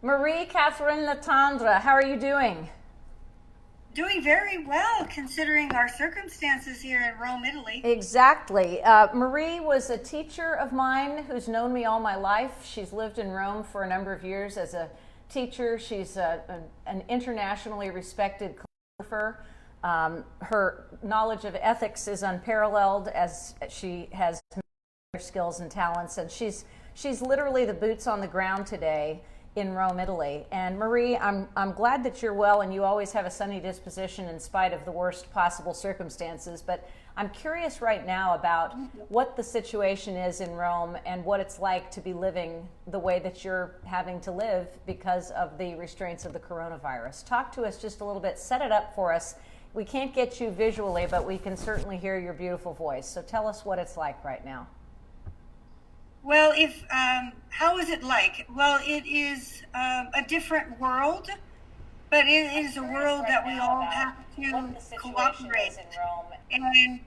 Marie Letendre, how are you doing? Doing very well, considering our circumstances here in Rome, Italy. Exactly. Marie was a teacher of mine who's known me all my life. She's lived in Rome for a number of years as a teacher. She's an internationally respected calligrapher. Her knowledge of ethics is unparalleled, as she has skills and talents, and she's literally the boots on the ground today in Rome, Italy. And Marie, I'm glad that you're well, and you always have a sunny disposition in spite of the worst possible circumstances. But I'm curious right now about what the situation is in Rome and what it's like to be living the way that you're having to live because of the restraints of the coronavirus. Talk to us just a little bit, set it up for us. We can't get you visually, but we can certainly hear your beautiful voice. So tell us what it's like right now. Well, how is it like? Well, it is a different world, but it is a world that we all have to cooperate. And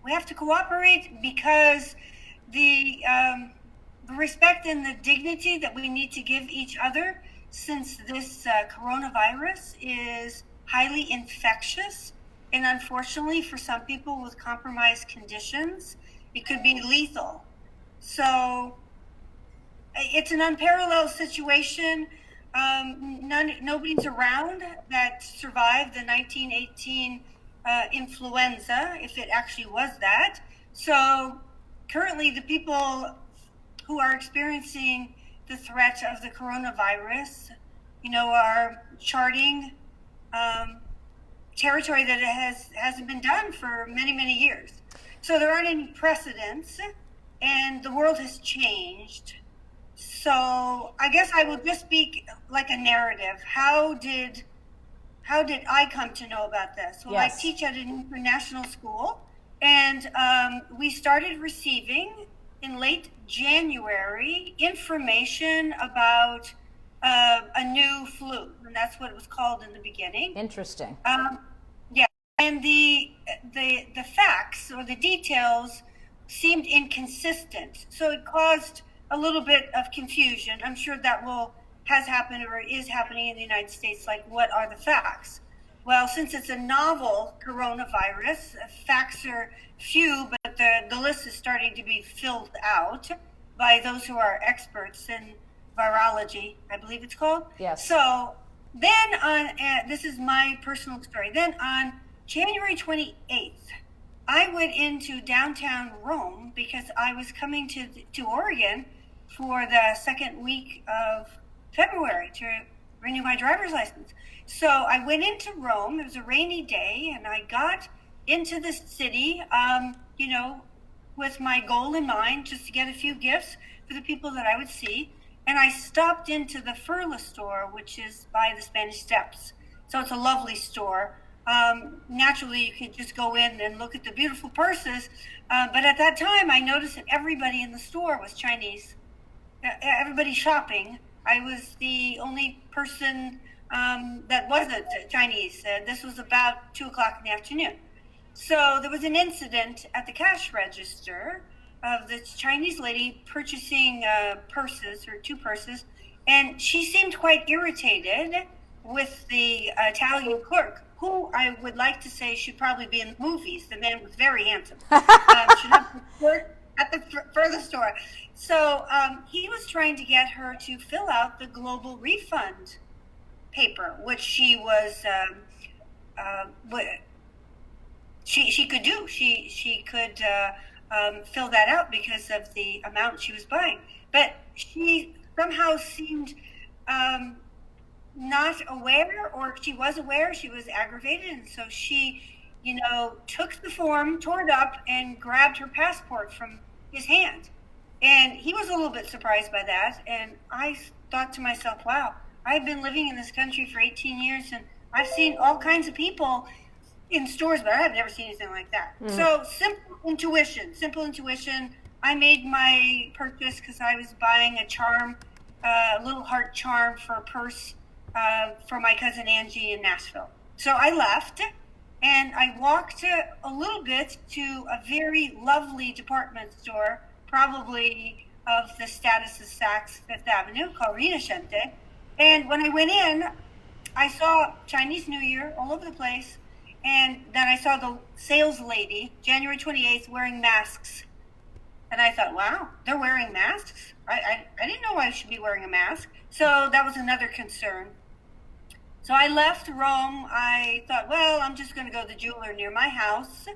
we have to cooperate because the respect and the dignity that we need to give each other, since this coronavirus is highly infectious, and unfortunately for some people with compromised conditions, it could be lethal. So it's an unparalleled situation. Nobody's around that survived the 1918 influenza, if it actually was that. So currently the people who are experiencing the threat of the coronavirus, are charting territory that hasn't been done for many, many years. So there aren't any precedents, and the world has changed. So I guess I will just speak like a narrative. How did I come to know about this? Well, yes. I teach at an international school, and we started receiving in late January information about a new flu, and that's what it was called in the beginning. Interesting. And the facts or the details seemed inconsistent, so it caused a little bit of confusion. I'm sure that has happened or is happening in the United States. Like, what are the facts? Well, since it's a novel coronavirus, facts are few, but the list is starting to be filled out by those who are experts in virology, I believe it's called. Yes. So then this is my personal story. Then on January 28th, I went into downtown Rome because I was coming to Oregon for the second week of February to renew my driver's license. So I went into Rome. It was a rainy day, and I got into the city, with my goal in mind, just to get a few gifts for the people that I would see. And I stopped into the Furla store, which is by the Spanish Steps. So it's a lovely store. Naturally, you can just go in and look at the beautiful purses. But at that time, I noticed that everybody in the store was Chinese. Everybody shopping. I was the only person that wasn't Chinese. This was about 2 o'clock in the afternoon. So there was an incident at the cash register of this Chinese lady purchasing purses, or 2 purses, and she seemed quite irritated with the Italian clerk, who I would like to say should probably be in the movies. The man was very handsome. Should have worked at the further store. So he was trying to get her to fill out the global refund paper, which she was she could do. She could fill that out because of the amount she was buying. But she somehow seemed not aware, or she was aware, she was aggravated, and so she, took the form, tore it up, and grabbed her passport from his hand. And he was a little bit surprised by that, and I thought to myself, wow, I've been living in this country for 18 years, and I've seen all kinds of people in stores, but I've never seen anything like that. So simple intuition. I made my purchase because I was buying a charm, a little heart charm for a purse for my cousin Angie in Nashville. So I left, and I walked a little bit to a very lovely department store, probably of the status of Saks Fifth Avenue called Rinascente. And when I went in, I saw Chinese New Year all over the place. And then I saw the sales lady, January 28th, wearing masks. And I thought, wow, they're wearing masks? I didn't know I should be wearing a mask. So that was another concern. So I left Rome. I thought, well, I'm just going to go to the jeweler near my house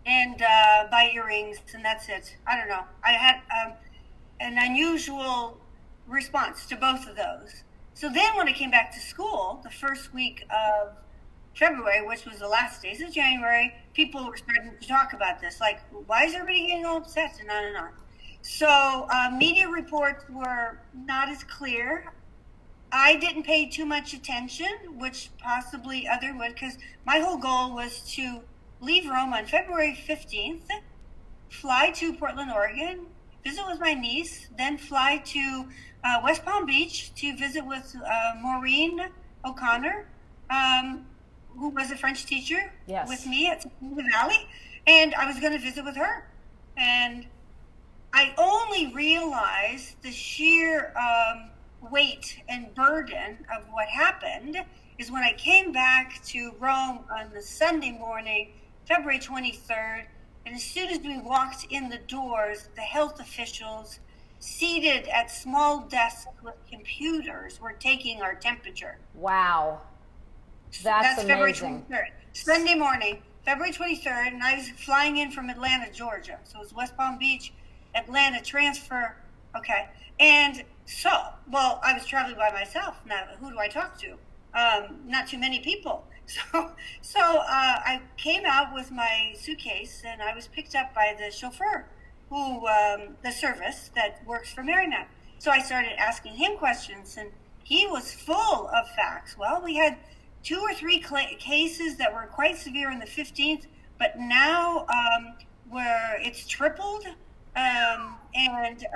and buy earrings, and that's it. I don't know. I had an unusual response to both of those. So then when I came back to school, the first week of February, which was the last days of January, people were starting to talk about this. Like, why is everybody getting all upset, and on and on. So media reports were not as clear. I didn't pay too much attention, which possibly other would, because my whole goal was to leave Rome on February 15th, fly to Portland, Oregon, visit with my niece, then fly to West Palm Beach to visit with Maureen O'Connor, who was a French teacher with me at the Valley, and I was going to visit with her. And I only realized the sheer weight and burden of what happened is when I came back to Rome on the Sunday morning, February 23rd, and as soon as we walked in the doors, the health officials seated at small desks with computers were taking our temperature. Wow. That's February amazing. 23rd. Sunday morning, February 23rd, and I was flying in from Atlanta, Georgia. So it was West Palm Beach, Atlanta transfer. Okay. And so, well, I was traveling by myself. Now, who do I talk to? Not too many people. So I came out with my suitcase, and I was picked up by the chauffeur, who the service that works for Marymount. So I started asking him questions, and he was full of facts. Well, we had 2 or 3 cases that were quite severe on the 15th, but now where it's tripled. And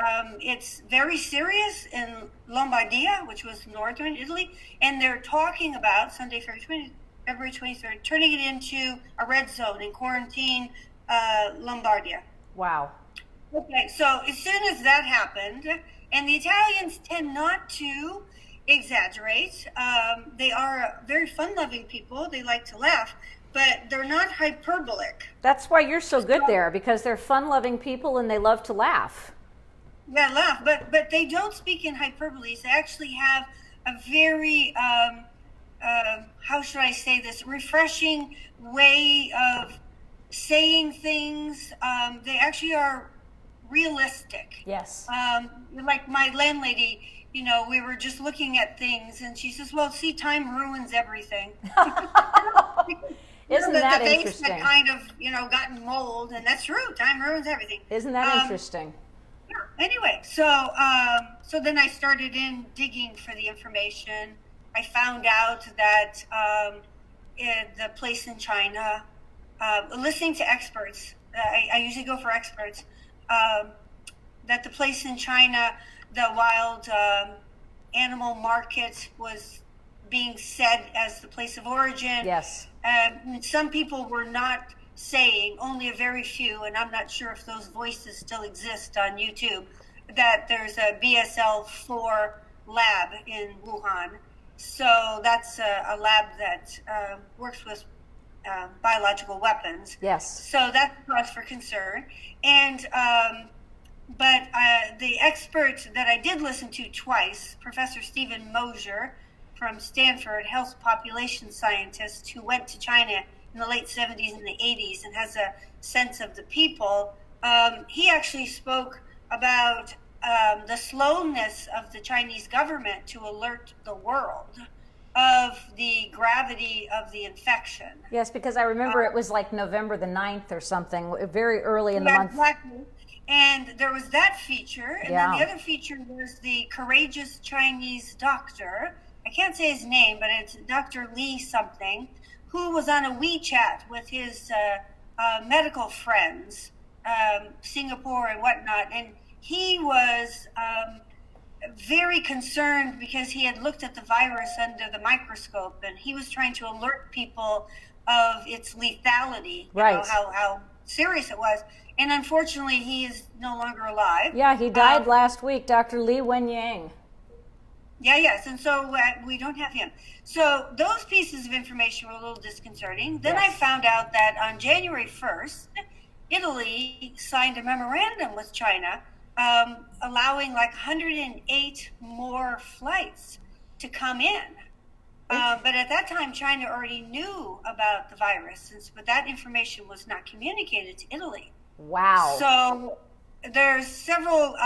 it's very serious in Lombardia, which was northern Italy, and they're talking about Sunday, February 23rd, turning it into a red zone and quarantine Lombardia. Wow. Okay, so as soon as that happened, and the Italians tend not to exaggerate, they are very fun-loving people, they like to laugh, but they're not hyperbolic. That's why you're so good there, because they're fun-loving people and they love to laugh. Yeah, laugh, but they don't speak in hyperbole. They actually have a very, how should I say this, refreshing way of saying things. They actually are realistic. Yes. Like my landlady, we were just looking at things, and she says, well, see, time ruins everything. Isn't that the interesting? Had kind of, gotten mold, and that's true. Time ruins everything. Isn't that interesting? Yeah. Anyway, so then I started digging for the information. I found out that the place in China, listening to experts, I usually go for experts, that the place in China, the wild animal market was being said as the place of origin. Yes. Some people were not saying, only a very few, and I'm not sure if those voices still exist on YouTube, that there's a BSL-4 lab in Wuhan. So that's a lab that works with biological weapons. Yes. So that's cause for concern. And but the expert that I did listen to twice, Professor Stephen Mosier from Stanford, health population scientist who went to China in the late 70s and the 80s and has a sense of the people, he actually spoke about the slowness of the Chinese government to alert the world of the gravity of the infection. Yes, because I remember it was like November the 9th or something, very early in the month. Exactly. And there was that feature, and then the other feature was the courageous Chinese doctor. I can't say his name, but it's Dr. Lee something, who was on a WeChat with his medical friends, Singapore and whatnot, and he was very concerned because he had looked at the virus under the microscope, and he was trying to alert people of its lethality. Right. How serious it was. And unfortunately, he is no longer alive. Yeah, he died last week, Dr. Li Wenyang. Yes, and so we don't have him. So those pieces of information were a little disconcerting. Then I found out that on January 1st, Italy signed a memorandum with China allowing like 108 more flights to come in. But at that time, China already knew about the virus, but that information was not communicated to Italy. Wow. So there's several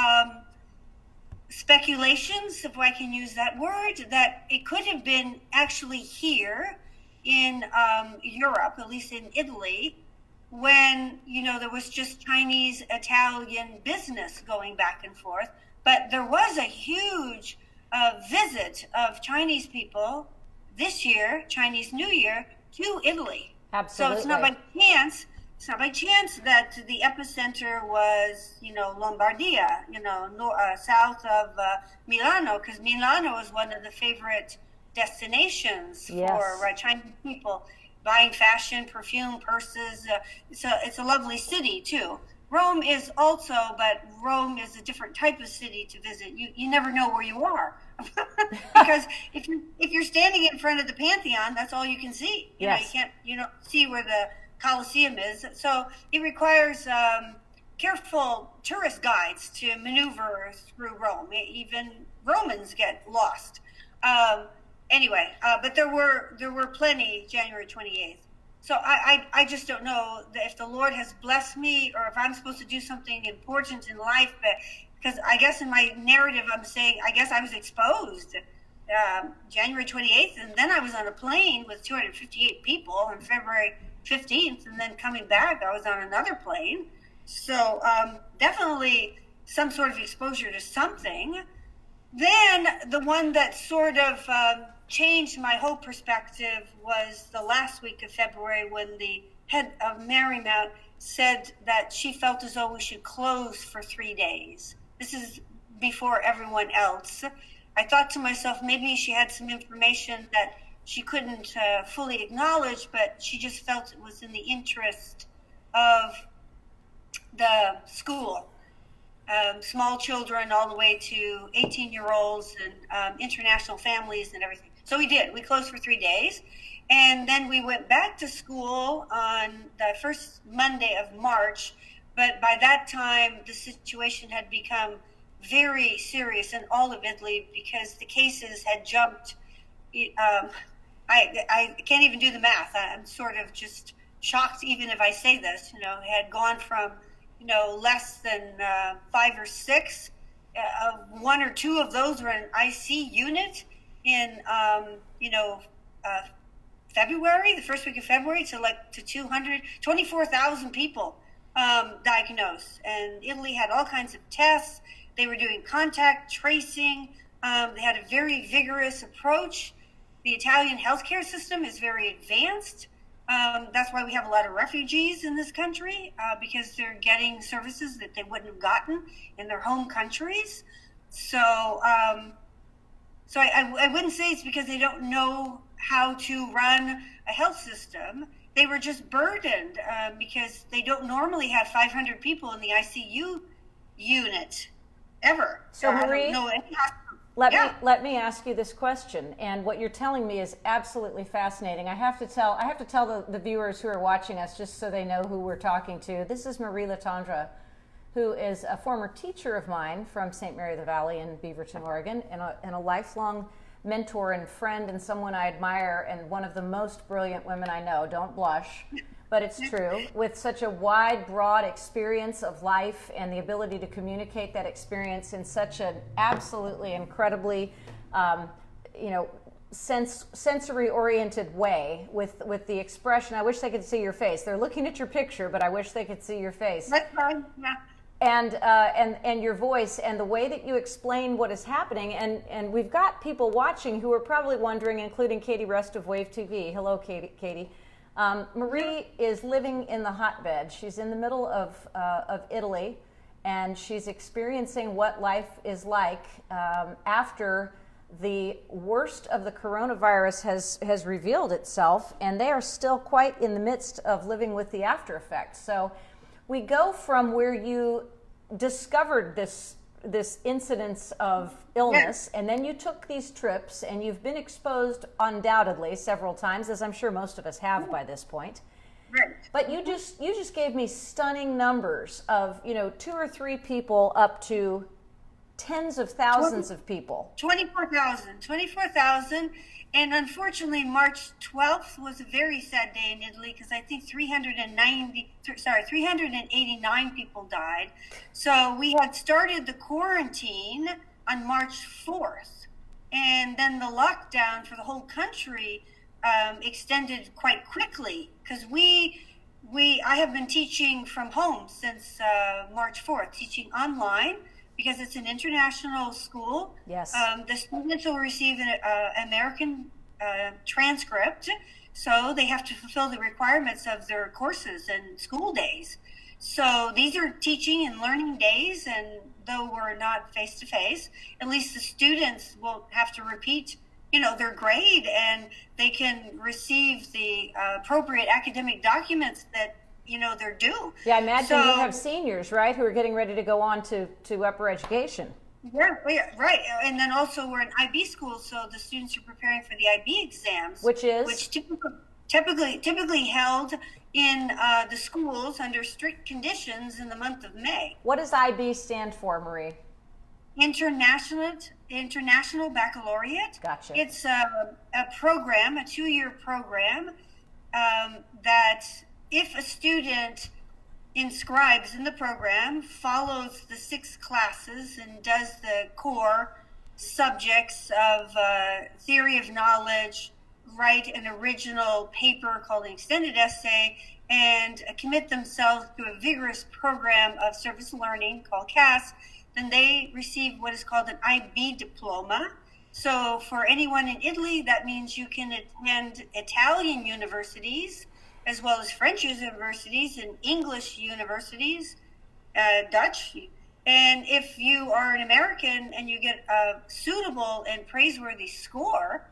speculations, if I can use that word, that it could have been actually here in Europe, at least in Italy, when, there was just Chinese, Italian business going back and forth. But there was a huge visit of Chinese people this year, Chinese New Year, to Italy. Absolutely. So it's not by chance that the epicenter was, Lombardia, south of Milano, because Milano is one of the favorite destinations for Chinese people, buying fashion, perfume, purses. It's a lovely city too. Rome is also, but Rome is a different type of city to visit. You never know where you are. Because if you're standing in front of the Pantheon, that's all you can see. You don't see where the Colosseum is. So it requires careful tourist guides to maneuver through Rome. Even Romans get lost. But there were plenty January 28th. So I just don't know if the Lord has blessed me or if I'm supposed to do something important in life, but because I guess in my narrative I'm saying I guess I was exposed January 28th, and then I was on a plane with 258 people on February 15th, and then coming back I was on another plane. So definitely some sort of exposure to something. Then the one that sort of changed my whole perspective was the last week of February, when the head of Marymount said that she felt as though we should close for 3 days. This is before everyone else. I thought to myself, maybe she had some information that she couldn't fully acknowledge, but she just felt it was in the interest of the school. Small children all the way to 18-year-olds and international families and everything. So we did. We closed for 3 days. And then we went back to school on the first Monday of March. But by that time, the situation had become very serious in all of Italy because the cases had jumped. I can't even do the math. I'm sort of just shocked even if I say this. It had gone from less than 5 or 6. 1 or 2 of those were in IC unit in February, the first week of February, to 24,000 people diagnosed. And Italy had all kinds of tests. They were doing contact tracing. They had a very vigorous approach. The Italian healthcare system is very advanced. That's why we have a lot of refugees in this country, because they're getting services that they wouldn't have gotten in their home countries. So I wouldn't say it's because they don't know how to run a health system. They were just burdened because they don't normally have 500 people in the ICU unit ever. So Marie, let me ask you this question, and what you're telling me is absolutely fascinating. I have to tell the viewers who are watching us, just so they know who we're talking to. This is Marie Letendre, who is a former teacher of mine from St. Mary of the Valley in Beaverton, Oregon, and a lifelong mentor and friend and someone I admire, and one of the most brilliant women I know. Don't blush, but it's true. With such a wide, broad experience of life and the ability to communicate that experience in such an absolutely incredibly, sensory-oriented way with the expression. I wish they could see your face. They're looking at your picture, but I wish they could see your face. That's fine. Yeah. And your voice and the way that you explain what is happening. And we've got people watching who are probably wondering, including Katie Rust of Wave TV. Hello, Katie. Marie is living in the hotbed. She's in the middle of Italy, and she's experiencing what life is like after the worst of the coronavirus has revealed itself, and they are still quite in the midst of living with the after effects. So we go from where you discovered this incidence of illness, and then you took these trips, and you've been exposed undoubtedly several times, as I'm sure most of us have by this point. Right. But you just gave me stunning numbers of 2 or 3 people up to tens of thousands of people. 24,000. And unfortunately, March 12th was a very sad day in Italy because I think 389 people died. So we had started the quarantine on March 4th. And then the lockdown for the whole country extended quite quickly because I have been teaching from home since March 4th, teaching online because it's an international school. Yes. The students will receive an American transcript, so they have to fulfill the requirements of their courses and school days. So these are teaching and learning days, and though we're not face-to-face, at least the students will have to repeat their grade, and they can receive the appropriate academic documents that they're due. Yeah, I imagine you have seniors, right, who are getting ready to go on to upper education. Yeah, right. And then also we're an IB school, so the students are preparing for the IB exams, which typically held in the schools under strict conditions in the month of May. What does IB stand for, Marie? International Baccalaureate. Gotcha. It's a program, a 2-year program that if a student inscribes in the program, follows the 6 classes, and does the core subjects of theory of knowledge, write an original paper called an extended essay, and commit themselves to a vigorous program of service learning called CAS, then they receive what is called an IB diploma. So for anyone in Italy, that means you can attend Italian universities, as well as French universities and English universities, Dutch. And if you are an American and you get a suitable and praiseworthy score,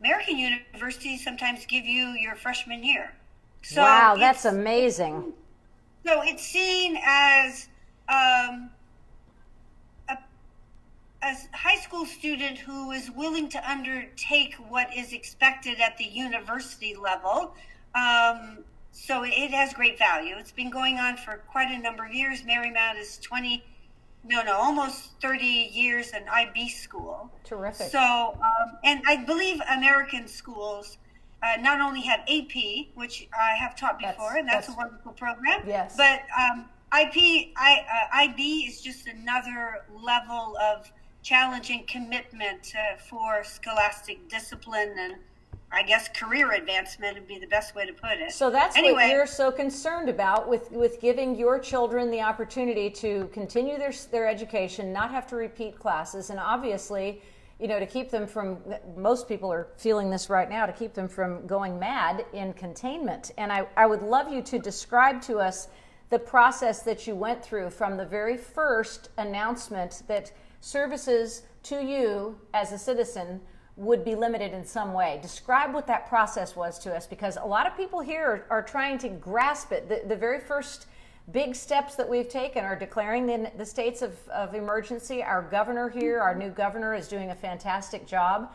American universities sometimes give you your freshman year. So wow, that's amazing. So it's seen as a high school student who is willing to undertake what is expected at the university level. So it has great value. It's been going on for quite a number of years. Marymount is almost 30 years an IB school. Terrific. So, and I believe American schools not only have AP, which I have taught before, and that's a wonderful program. Yes. But IB is just another level of challenge and commitment for scholastic discipline and, I guess, career advancement would be the best way to put it. So that's what you're so concerned about with giving your children the opportunity to continue their education, not have to repeat classes, and obviously, to keep them from, most people are feeling this right now, to keep them from going mad in containment. And I would love you to describe to us the process that you went through from the very first announcement that services to you as a citizen would be limited in some way. Describe what that process was to us, because a lot of people here are trying to grasp it. The very first big steps that we've taken are declaring the states of emergency. Our governor here, our new governor, is doing a fantastic job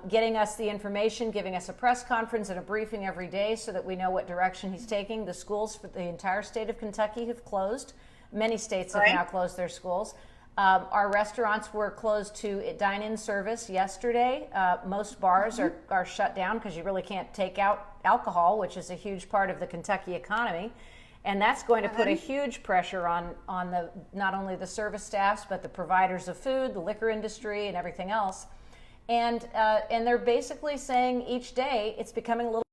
getting us the information, giving us a press conference and a briefing every day so that we know what direction he's taking. The schools for the entire state of Kentucky have closed. Many states have now closed their schools. Our restaurants were closed to dine-in service yesterday. Most bars are shut down because you really can't take out alcohol, which is a huge part of the Kentucky economy. And that's going to put a huge pressure on the not only the service staffs, but the providers of food, the liquor industry, and everything else. And they're basically saying each day it's becoming a little...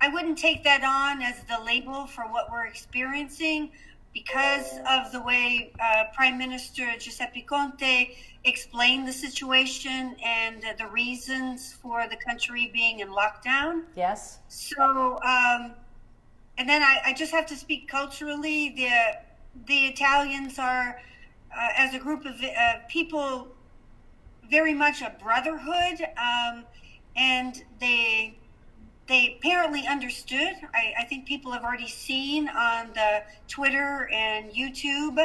I wouldn't take that on as the label for what we're experiencing, because of the way Prime Minister Giuseppe Conte explained the situation and the reasons for the country being in lockdown. Yes. So, and then I just have to speak culturally. The Italians are as a group of people, very much a brotherhood, and they apparently understood. I think people have already seen on the Twitter and YouTube,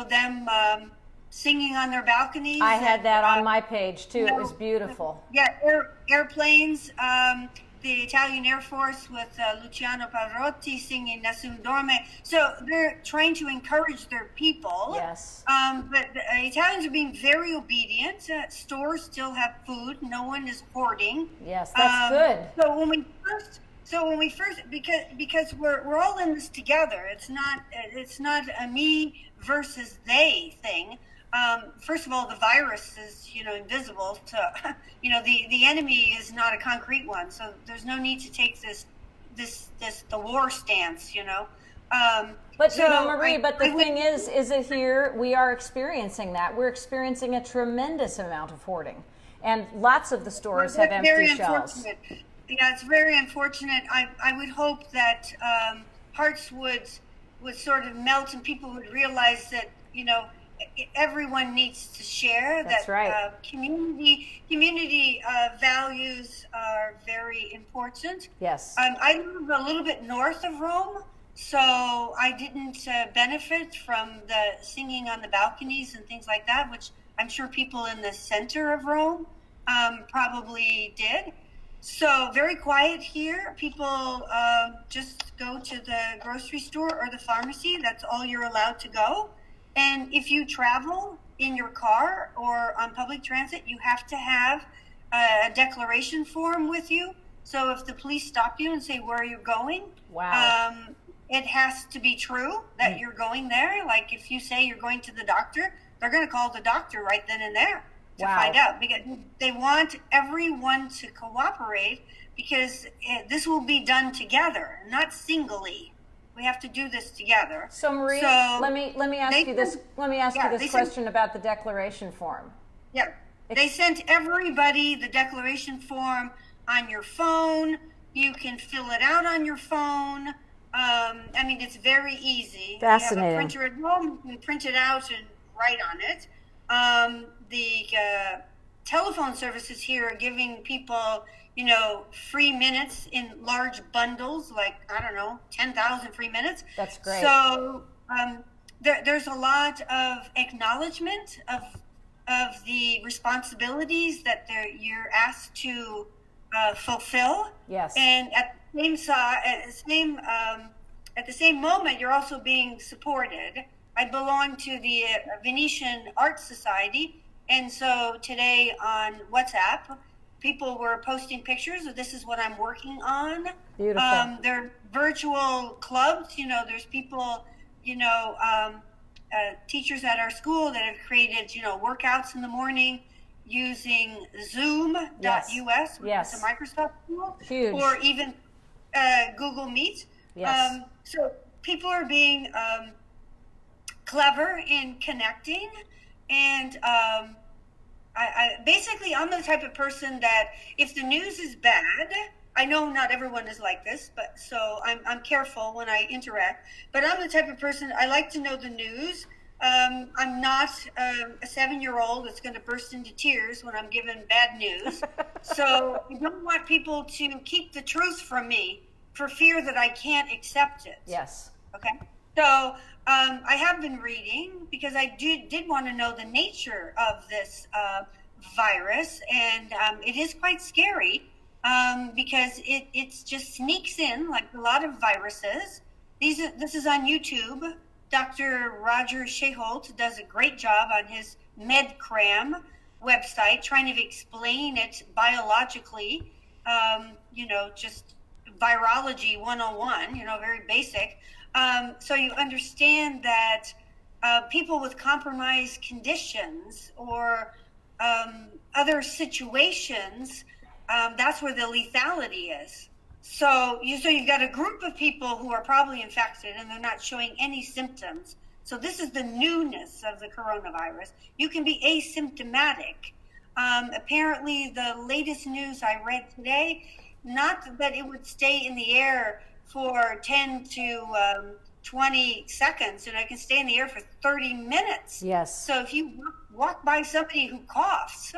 them singing on their balconies. I had that on my page too. It was beautiful. Yeah, airplanes. The Italian Air Force with Luciano Pavarotti singing Nessun Dorme. So they're trying to encourage their people. Yes. But the Italians are being very obedient. Stores still have food. No one is hoarding. Yes, that's good. So when we first, because we're all in this together. It's not a me versus they thing. First of all, the virus is, invisible to, the enemy is not a concrete one. So there's no need to take the war stance, But Marie, the thing is it here, we are experiencing that. We're experiencing a tremendous amount of hoarding. And lots of the stores have empty shelves. Yeah, it's very unfortunate. I would hope that hearts would sort of melt and people would realize that, everyone needs to share. That's right. Community values are very important. Yes. I live a little bit north of Rome, so I didn't benefit from the singing on the balconies and things like that, which I'm sure people in the center of Rome probably did. So very quiet here. People just go to the grocery store or the pharmacy. That's all you're allowed to go. And if you travel in your car or on public transit, you have to have a declaration form with you. So if the police stop you and say, where are you going? Wow. It has to be true that you're going there. Like if you say you're going to the doctor, they're going to call the doctor right then and there to find out, because they want everyone to cooperate, because this will be done together, not singly. We have to do this together. So Marie, let me ask you this. Let me ask you this question about the declaration form. Yeah, they sent everybody the declaration form on your phone. You can fill it out on your phone. It's very easy. Fascinating. You have a printer at home. You can print it out and write on it. The telephone services here are giving people, free minutes in large bundles, like, 10,000 free minutes. That's great. So there's a lot of acknowledgement of the responsibilities that you're asked to fulfill. Yes. And at the same moment, you're also being supported. I belong to the Venetian Art Society, and so today on WhatsApp, people were posting pictures of this is what I'm working on. Beautiful. There are virtual clubs. There's people, teachers at our school that have created, workouts in the morning using Zoom.us, which is a Microsoft tool, Huge. or even Google Meet. Yes. So people are being clever in connecting, and I'm the type of person that if the news is bad, I know not everyone is like this, but so I'm careful when I interact. But I'm the type of person, I like to know the news. I'm not a 7-year-old that's going to burst into tears when I'm given bad news. So I don't want people to keep the truth from me for fear that I can't accept it. Yes. Okay. So I have been reading because I did want to know the nature of this virus, and it is quite scary because it just sneaks in like a lot of viruses. This is on YouTube. Dr. Roger Sheholt does a great job on his MedCram website trying to explain it biologically, just virology 101, very basic. So you understand that people with compromised conditions or other situations, that's where the lethality is. So you've got a group of people who are probably infected and they're not showing any symptoms. So this is the newness of the coronavirus. You can be asymptomatic. Apparently, the latest news I read today, not that it would stay in the air for 10 to 20 seconds, and I can stay in the air for 30 minutes. Yes. So if you walk by somebody who coughs,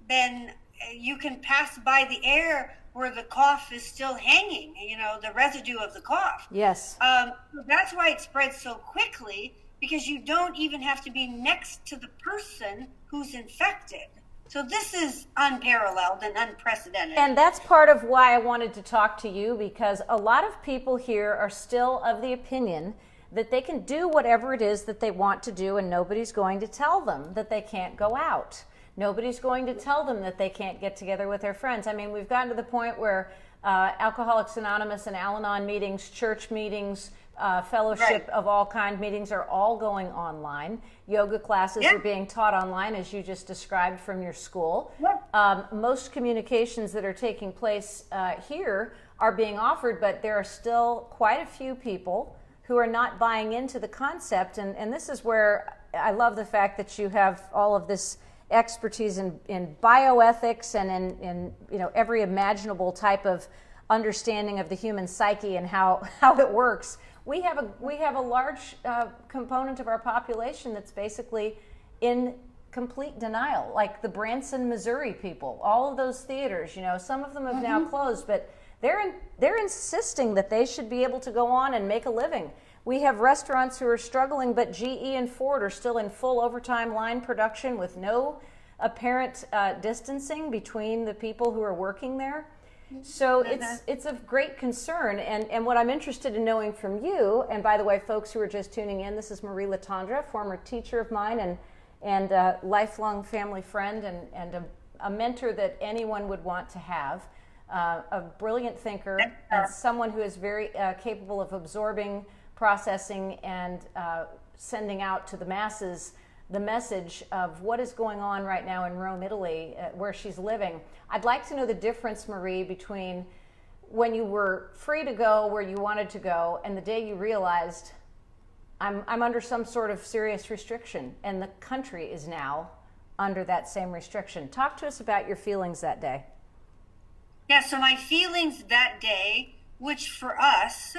then you can pass by the air where the cough is still hanging, the residue of the cough. Yes. That's why it spreads so quickly, because you don't even have to be next to the person who's infected. So this is unparalleled and unprecedented. And that's part of why I wanted to talk to you, because a lot of people here are still of the opinion that they can do whatever it is that they want to do, and nobody's going to tell them that they can't go out. Nobody's going to tell them that they can't get together with their friends. I mean, we've gotten to the point where Alcoholics Anonymous and Al-Anon meetings, church meetings, fellowship of all kind meetings are all going online. Yoga classes are being taught online, as you just described from your school. Most communications that are taking place here are being offered, but there are still quite a few people who are not buying into the concept. And this is where I love the fact that you have all of this expertise in bioethics and in every imaginable type of understanding of the human psyche and how it works. We have a large component of our population that's basically in complete denial, like the Branson, Missouri people. All of those theaters, some of them have now closed, but they're insisting that they should be able to go on and make a living. We have restaurants who are struggling, but GE and Ford are still in full overtime line production with no apparent distancing between the people who are working there. So it's of great concern, and what I'm interested in knowing from you, and by the way, folks who are just tuning in, this is Marie Letendre, former teacher of mine and a lifelong family friend and a mentor that anyone would want to have, a brilliant thinker, and someone who is very capable of absorbing, processing, and sending out to the masses the message of what is going on right now in Rome, Italy, where she's living. I'd like to know the difference, Marie, between when you were free to go where you wanted to go and the day you realized I'm under some sort of serious restriction, and the country is now under that same restriction. Talk to us about your feelings that day. Yeah, so my feelings that day, which for us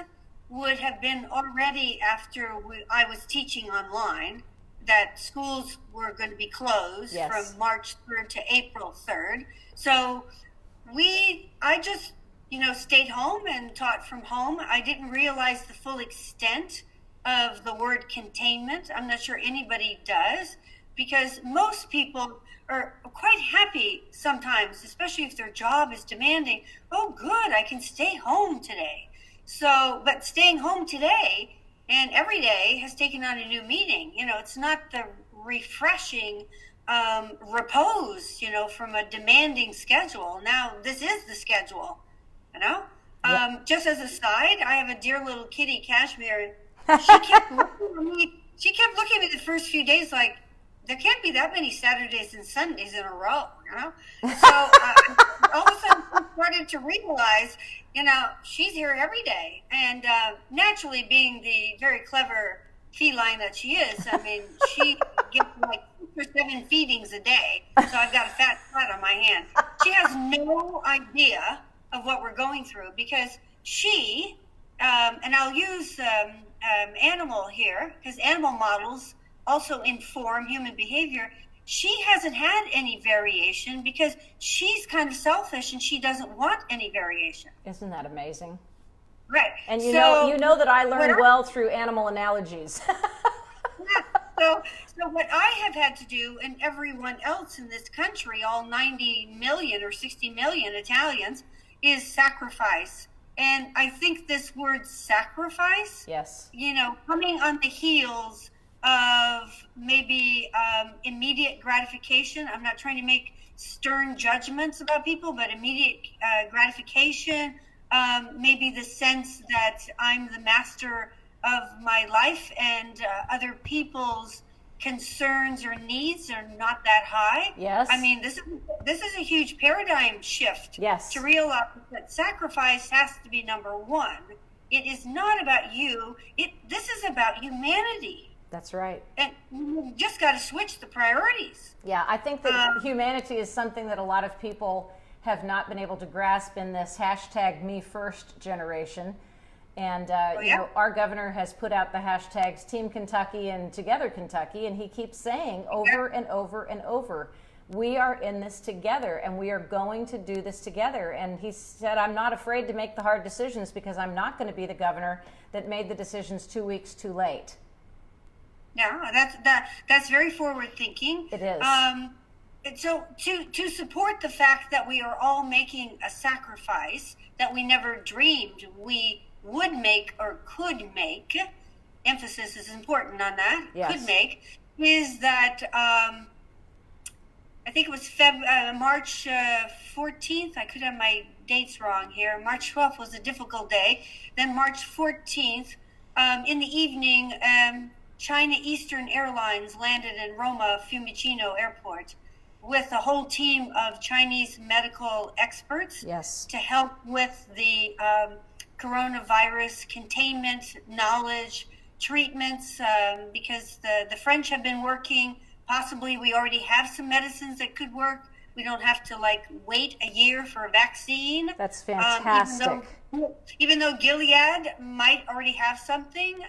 would have been already after I was teaching online, that schools were going to be closed from March 3rd to April 3rd. So I just, stayed home and taught from home. I didn't realize the full extent of the word containment. I'm not sure anybody does, because most people are quite happy sometimes, especially if their job is demanding. Oh, good, I can stay home today. So, but staying home today and every day has taken on a new meaning. It's not the refreshing repose, from a demanding schedule. Now, this is the schedule, Just as a side, I have a dear little kitty, Cashmere, and she kept looking at me. She kept looking at me the first few days like, there can't be that many Saturdays and Sundays in a row, So all of a sudden I started to realize, she's here every day. And naturally, being the very clever feline that she is, I mean, she gets like 6 or 7 feedings a day. So I've got a fat spot on my hand. She has no idea of what we're going through, because she, and I'll use animal here, because animal models also inform human behavior. She hasn't had any variation because she's kind of selfish and she doesn't want any variation. Isn't that amazing? Right. And you know that I learned well through animal analogies. So what I have had to do, and everyone else in this country, all 90 million or 60 million Italians, is sacrifice. And I think this word sacrifice, coming on the heels of maybe immediate gratification. I'm not trying to make stern judgments about people, but immediate gratification, maybe the sense that I'm the master of my life and other people's concerns or needs are not that high. Yes. I mean, this is a huge paradigm shift. Yes. To realize that sacrifice has to be number one. It is not about you. This is about humanity. That's right. And you just got to switch the priorities. Yeah, I think that humanity is something that a lot of people have not been able to grasp in this hashtag me first generation. And, yeah. our governor has put out the hashtags Team Kentucky and Together Kentucky, and he keeps saying over and over and over, we are in this together and we are going to do this together. And he said, I'm not afraid to make the hard decisions because I'm not going to be the governor that made the decisions 2 weeks too late. Yeah, that's very forward thinking. It is. And so to support the fact that we are all making a sacrifice that we never dreamed we would make or could make, emphasis is important on that, yes. could make, is that I think it was March 14th. I could have my dates wrong here. March 12th was a difficult day. Then March 14th, in the evening, China Eastern Airlines landed in Roma Fiumicino Airport with a whole team of Chinese medical experts yes. to help with the coronavirus containment, knowledge, treatments, because the French have been working. Possibly we already have some medicines that could work. We don't have to wait a year for a vaccine. That's fantastic. Even though Gilead might already have something,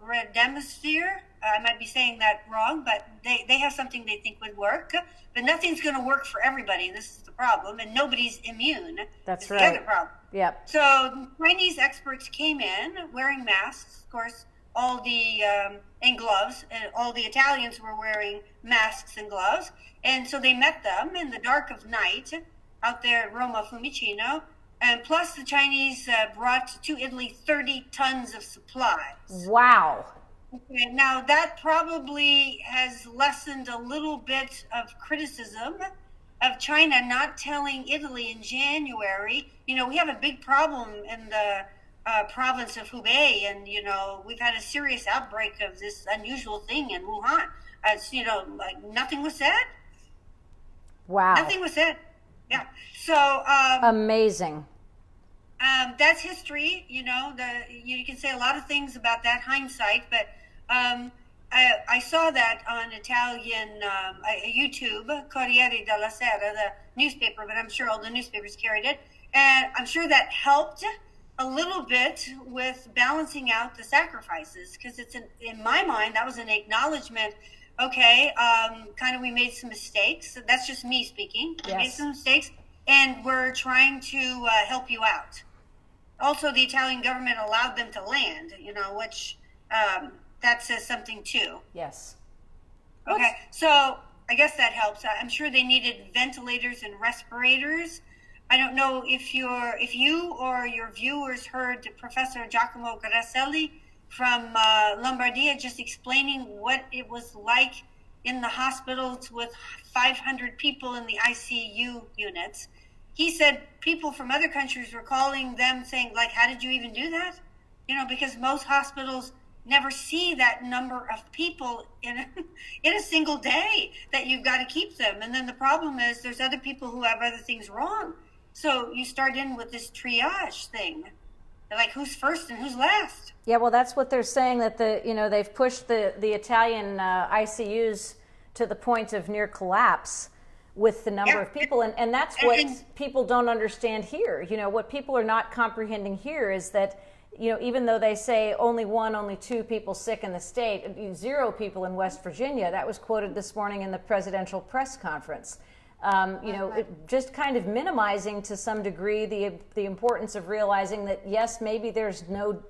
Remdesivir, I might be saying that wrong, but they have something they think would work. But nothing's going to work for everybody. This is the problem, and nobody's immune. That's right. The other problem. Yep. So Chinese experts came in wearing masks, of course. All the and gloves, and all the Italians were wearing masks and gloves, and so they met them in the dark of night out there at Roma Fiumicino, and plus the Chinese brought to Italy 30 tons of supplies. Wow. Okay, now that probably has lessened a little bit of criticism of China not telling Italy in January. We have a big problem in the province of Hubei, and we've had a serious outbreak of this unusual thing in Wuhan. Nothing was said. Wow. Nothing was said. Yeah. So amazing. That's history. You can say a lot of things about that, hindsight, but I saw that on Italian YouTube, Corriere della Sera, the newspaper, but I'm sure all the newspapers carried it, and I'm sure that helped a little bit with balancing out the sacrifices, because in my mind that was an acknowledgement. Okay, kind of we made some mistakes. That's just me speaking. Yes. We made some mistakes, and we're trying to help you out. Also, the Italian government allowed them to land. Which that says something too. Yes. Okay, so I guess that helps. I'm sure they needed ventilators and respirators. I don't know if you or your viewers heard Professor Giacomo Grasselli from Lombardia just explaining what it was like in the hospitals with 500 people in the ICU units. He said people from other countries were calling them saying, how did you even do that? Because most hospitals never see that number of people in a single day, that you've got to keep them. And then the problem is there's other people who have other things wrong. So you start in with this triage thing, who's first and who's last. Yeah, well, that's what they're saying, that they've pushed the Italian ICUs to the point of near collapse with the number of people, and that's what people don't understand here. What people are not comprehending here is that even though they say only 2 people sick in the state, 0 people in West Virginia. That was quoted this morning in the presidential press conference. Just kind of minimizing to some degree the importance of realizing that, yes, maybe there's no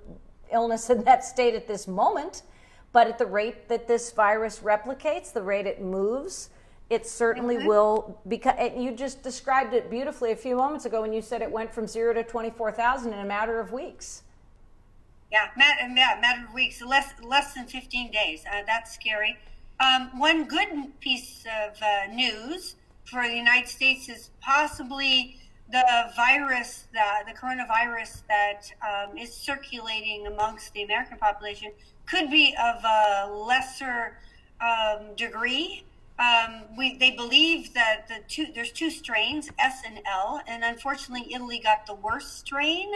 illness in that state at this moment, but at the rate that this virus replicates, the rate it moves, it certainly will. Because you just described it beautifully a few moments ago when you said it went from 0 to 24,000 in a matter of weeks. Yeah, matter of weeks, less than 15 days. That's scary. One good piece of news for the United States is possibly the coronavirus that is circulating amongst the American population could be of a lesser degree. They believe that there's 2 strains, S and L, and unfortunately Italy got the worst strain.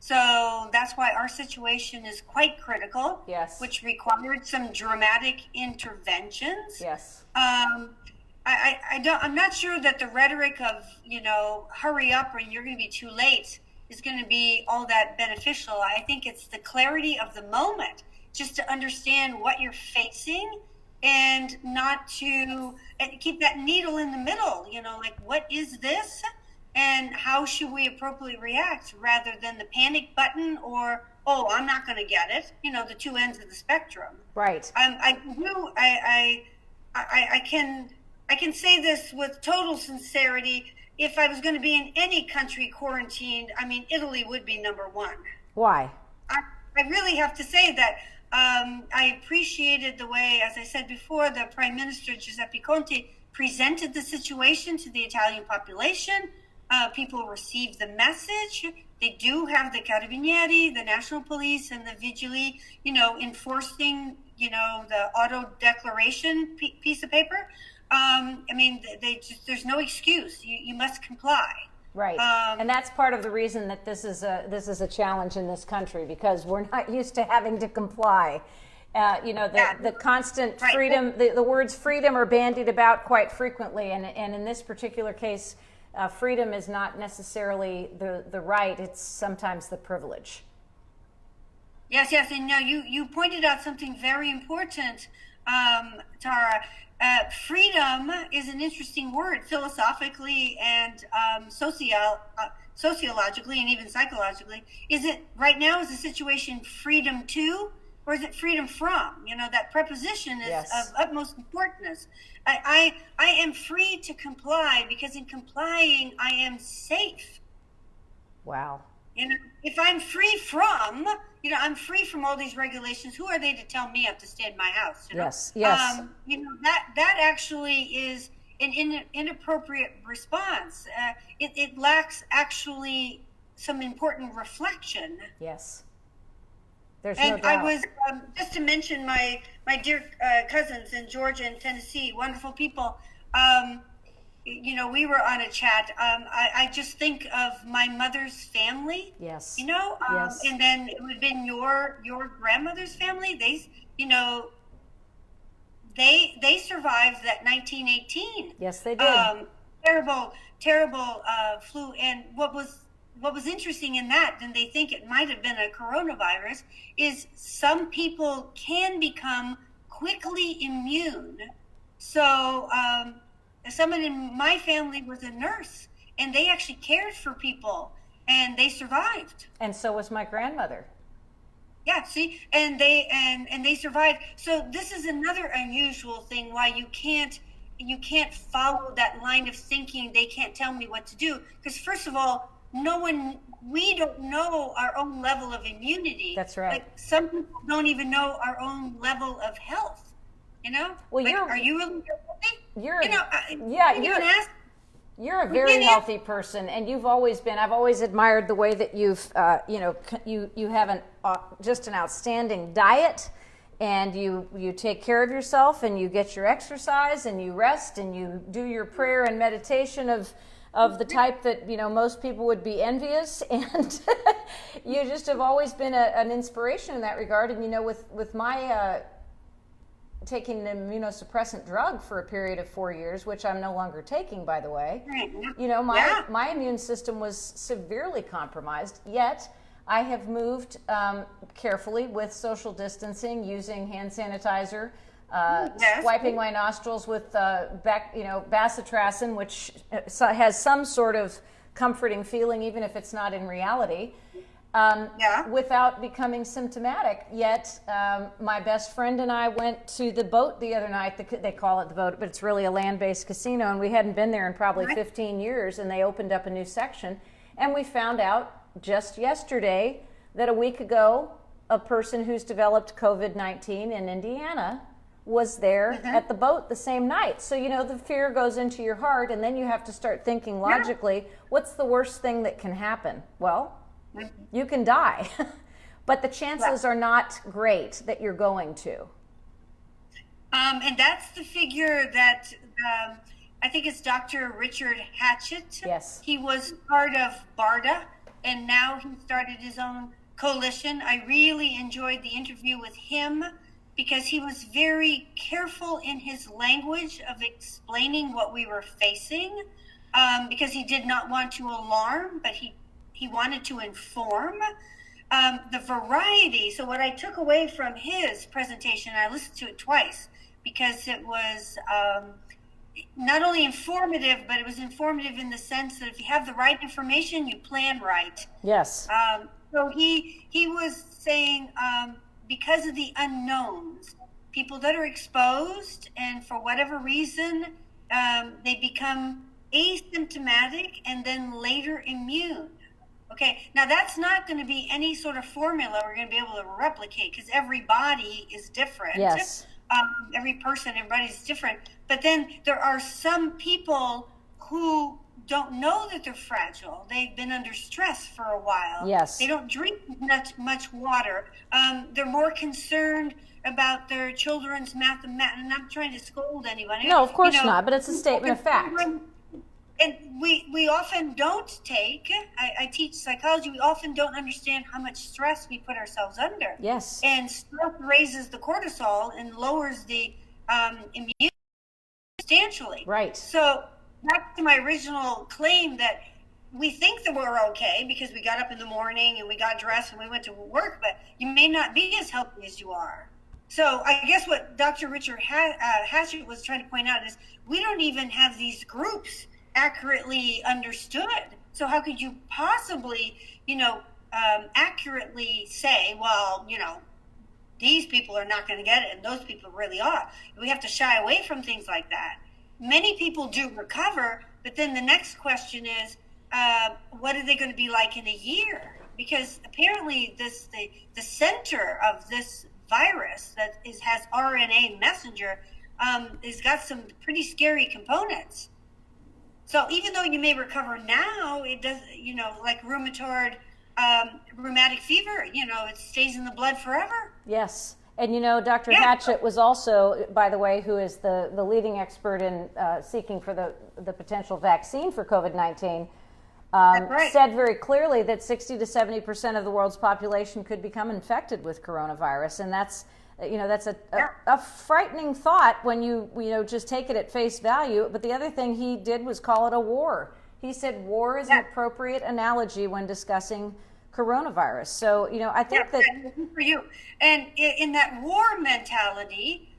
So that's why our situation is quite critical. Yes. Which required some dramatic interventions. Yes. I'm not sure that the rhetoric of, hurry up or you're going to be too late is going to be all that beneficial. I think it's the clarity of the moment, just to understand what you're facing and not to keep that needle in the middle, like, what is this and how should we appropriately react, rather than the panic button or, oh, I'm not going to get it, the two ends of the spectrum. Right. I can say this with total sincerity. If I was going to be in any country quarantined, Italy would be number one. Why? I really have to say that I appreciated the way, as I said before, the Prime Minister Giuseppe Conte presented the situation to the Italian population. People received the message. They do have the Carabinieri, the National Police, and the Vigili, enforcing, the auto declaration piece of paper. There's no excuse. You must comply. Right. And that's part of the reason that this is a challenge in this country, because we're not used to having to comply. The constant freedom, the words freedom are bandied about quite frequently. And in this particular case, freedom is not necessarily the right. It's sometimes the privilege. Yes. And now you pointed out something very important, Tara. Freedom is an interesting word philosophically and sociologically and even psychologically. Is it right now, is the situation freedom to, or is it freedom from? That preposition is of utmost importance. I am free to comply because in complying I am safe. Wow. If I'm free from, I'm free from all these regulations. Who are they to tell me I have to stay in my house? Yes. That actually is an inappropriate response. It lacks actually some important reflection. Yes. There's no doubt. I was, just to mention my dear cousins in Georgia and Tennessee, wonderful people. We were on a chat. I just think of my mother's family. Yes. Yes. And then it would have been your grandmother's family. They survived that 1918. Yes, they did. Terrible flu. And what was interesting in that, and they think it might have been a coronavirus, is some people can become quickly immune. So, someone in my family was a nurse, and they actually cared for people, and they survived. And so was my grandmother. Yeah, see, and they survived. So this is another unusual thing why you can't follow that line of thinking. They can't tell me what to do, because first of all, we don't know our own level of immunity. That's right. Like, some people don't even know our own level of health. Well, are you really healthy? You're a very healthy person, and I've always admired the way that you have just an outstanding diet, and you take care of yourself, and you get your exercise, and you rest, and you do your prayer and meditation of the type that most people would be envious, and you just have always been an inspiration in that regard. And with my taking an immunosuppressant drug for a period of 4 years, which I'm no longer taking, by the way, my immune system was severely compromised, yet I have moved carefully with social distancing, using hand sanitizer, wiping my nostrils with bacitracin, which has some sort of comforting feeling, even if it's not in reality. Without becoming symptomatic. Yet my best friend and I went to the boat the other night. They call it the boat, but it's really a land-based casino, and we hadn't been there in probably 15 years, and they opened up a new section, and we found out just yesterday that a week ago a person who's developed COVID-19 in Indiana was there at the boat the same night. So the fear goes into your heart, and then you have to start thinking logically, what's the worst thing that can happen? Well, you can die, but the chances are not great that you're going to. And that's the figure that I think it's Dr. Richard Hatchett. Yes. He was part of BARDA, and now he started his own coalition. I really enjoyed the interview with him because he was very careful in his language of explaining what we were facing, because he did not want to alarm, but he he wanted to inform. The variety. So what I took away from his presentation, I listened to it twice because it was not only informative, but it was informative in the sense that if you have the right information, you plan right. Yes. So he was saying because of the unknowns, people that are exposed and for whatever reason they become asymptomatic and then later immune. Okay, now that's not going to be any sort of formula we're going to be able to replicate because every body is different. Yes. Every person, everybody's different. But then there are some people who don't know that they're fragile. They've been under stress for a while. Yes. They don't drink much water. They're more concerned about their children's mathematics. And I'm not trying to scold anybody. No, of course not, but it's a statement of fact. And we often don't take, I teach psychology, we often don't understand how much stress we put ourselves under. Yes. And stress raises the cortisol and lowers the immune substantially. Right. So back to my original claim that we think that we're okay because we got up in the morning and we got dressed and we went to work, but you may not be as healthy as you are. So I guess what Dr. Richard Hatchett was trying to point out is we don't even have these groups accurately understood. So how could you possibly, accurately say, well, these people are not going to get it and those people really are. We have to shy away from things like that. Many people do recover, but then the next question is, what are they going to be like in a year? Because apparently the center of this virus that has RNA messenger has got some pretty scary components. So even though you may recover now, it does, like rheumatic fever, it stays in the blood forever. Yes. And Dr. Hatchett was also, by the way, who is the leading expert in seeking for the potential vaccine for COVID-19, right. said very clearly that 60 to 70% of the world's population could become infected with coronavirus. And that's a frightening thought when you just take it at face value. But the other thing he did was call it a war. He said war is an appropriate analogy when discussing coronavirus. So, I think that for you. And in that war mentality,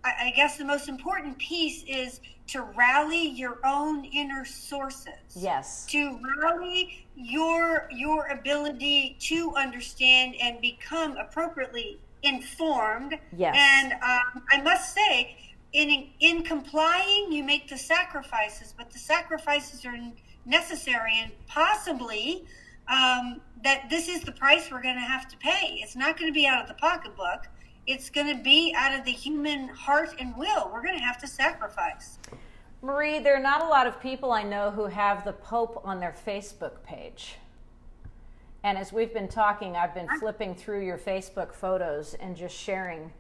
I guess the most important piece is to rally your own inner sources. Yes. To rally your ability to understand and become appropriately informed. Yes. And I must say, in complying, you make the sacrifices, but the sacrifices are necessary, and possibly that this is the price we're going to have to pay. It's not going to be out of the pocketbook. It's going to be out of the human heart and will. We're going to have to sacrifice. Marie, there are not a lot of people I know who have the Pope on their Facebook page. And as we've been talking, I've been flipping through your Facebook photos and just sharing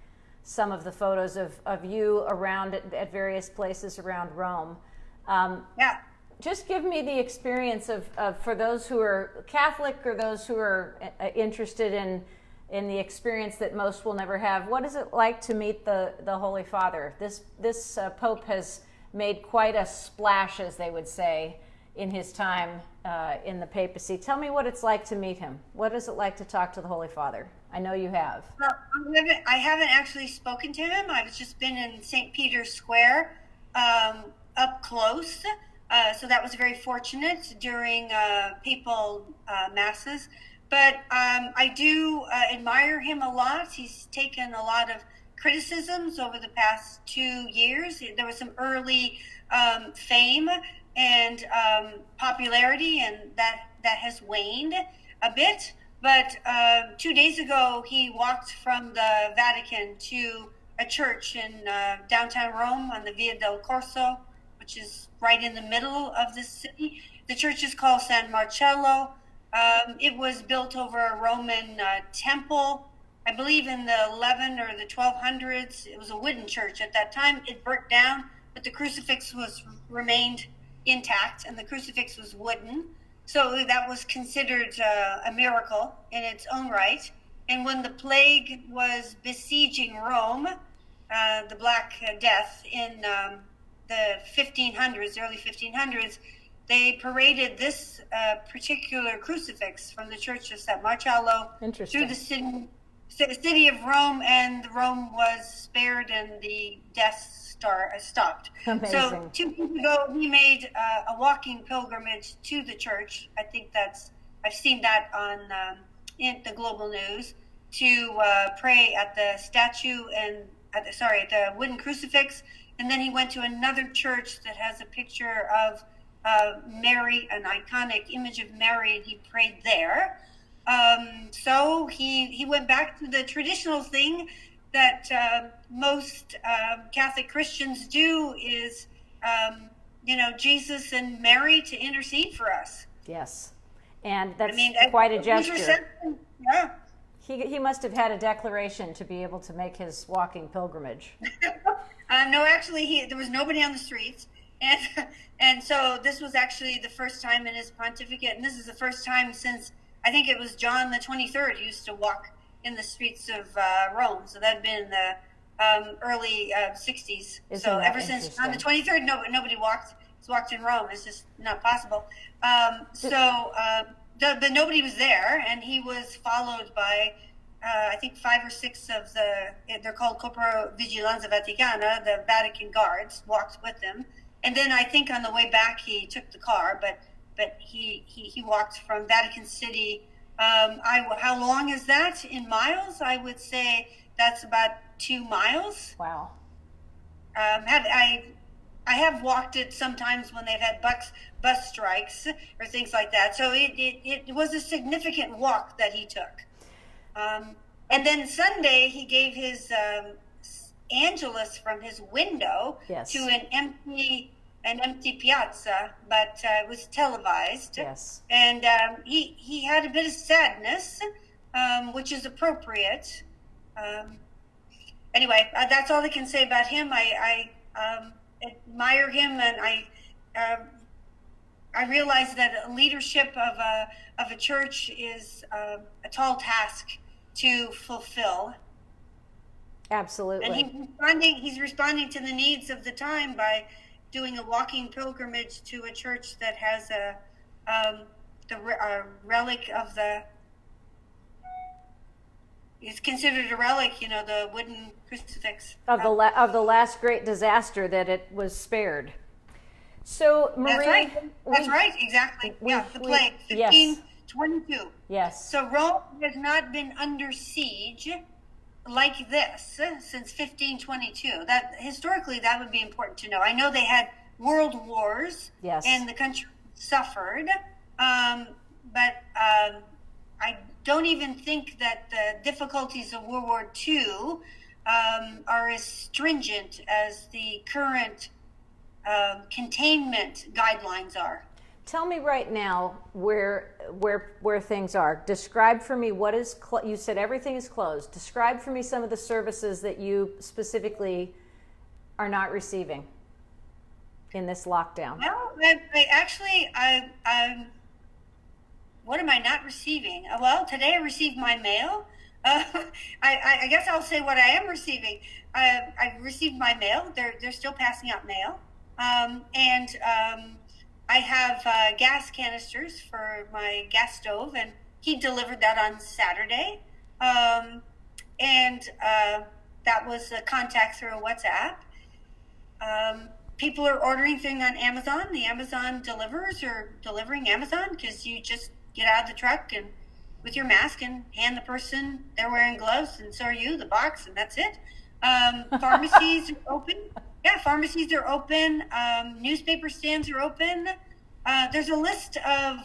some of the photos of you around at various places around Rome. Just give me the experience of for those who are Catholic or those who are interested in the experience that most will never have. What is it like to meet the Holy Father? This Pope has made quite a splash, as they would say, in his time in the papacy. Tell me what it's like to meet him. What is it like to talk to the Holy Father? I know you have. Well, I haven't actually spoken to him. I've just been in St. Peter's Square up close. So that was very fortunate during papal masses. But I do admire him a lot. He's taken a lot of criticisms over the past 2 years. There was some early fame and popularity, and that has waned a bit. But 2 days ago, he walked from the Vatican to a church in downtown Rome on the Via del Corso, which is right in the middle of the city. The church is called San Marcello. It was built over a Roman temple, I believe in the 11 or the 1200s. It was a wooden church at that time. It burnt down, but the crucifix remained intact, and the crucifix was wooden. So that was considered a miracle in its own right. And when the plague was besieging Rome, the Black Death in the 1500s, early 1500s, they paraded this particular crucifix from the Church of San Marcello through the city of Rome, and Rome was spared and the deaths stopped. Amazing. So 2 weeks ago, he made a walking pilgrimage to the church. I think I've seen that on in the global news, to pray at the statue and at the wooden crucifix. And then he went to another church that has a picture of Mary, an iconic image of Mary, and he prayed there. So he went back to the traditional thing that most Catholic Christians do, is Jesus and Mary to intercede for us. Yes, and that's quite a gesture. Yeah. He must have had a declaration to be able to make his walking pilgrimage. No, actually, there was nobody on the streets, and so this was actually the first time in his pontificate, and this is the first time since, I think it was John the 23rd used to walk in the streets of Rome. So that had been in the early 60s. So ever since John the 23rd, nobody walked in Rome. It's just not possible. But nobody was there, and he was followed by, I think, 5 or 6 of they're called Corpo Vigilanza Vaticana, the Vatican guards, walked with him. And then I think on the way back he took the car, but he walked from Vatican City. How long is that in miles? I would say that's about 2 miles. Wow. I have walked it sometimes when they've had bus strikes or things like that. So it was a significant walk that he took. And then Sunday he gave his Angelus from his window to an empty piazza, but it was televised. Yes. And he had a bit of sadness, which is appropriate. Anyway, that's all I can say about him. I admire him, and I realize that leadership of a church is a tall task to fulfill. Absolutely. And he's responding to the needs of the time by doing a walking pilgrimage to a church that has a relic of it's considered a relic, the wooden crucifix of the last great disaster that it was spared. So, Marie, that's right, exactly. The plague, 1522. Yes. So Rome has not been under siege like this since 1522. That historically, that would be important to know. I know they had world wars, and the country suffered, but I don't even think that the difficulties of World War II are as stringent as the current containment guidelines are. Tell me right now where things are. Describe for me what is you said everything is closed. Describe for me some of the services that you specifically are not receiving in this lockdown. Well, I what am I not receiving? Well, today I received my mail. I guess I'll say what I am receiving. I received my mail. They're still passing out mail, and I have gas canisters for my gas stove, and he delivered that on Saturday, and that was a contact through a WhatsApp. People are ordering things on Amazon. The Amazon delivers or delivering Amazon, because you just get out of the truck and with your mask and hand the person, they're wearing gloves, and so are you, the box, and that's it. Pharmacies are open. Yeah, pharmacies are open. Newspaper stands are open. There's a list of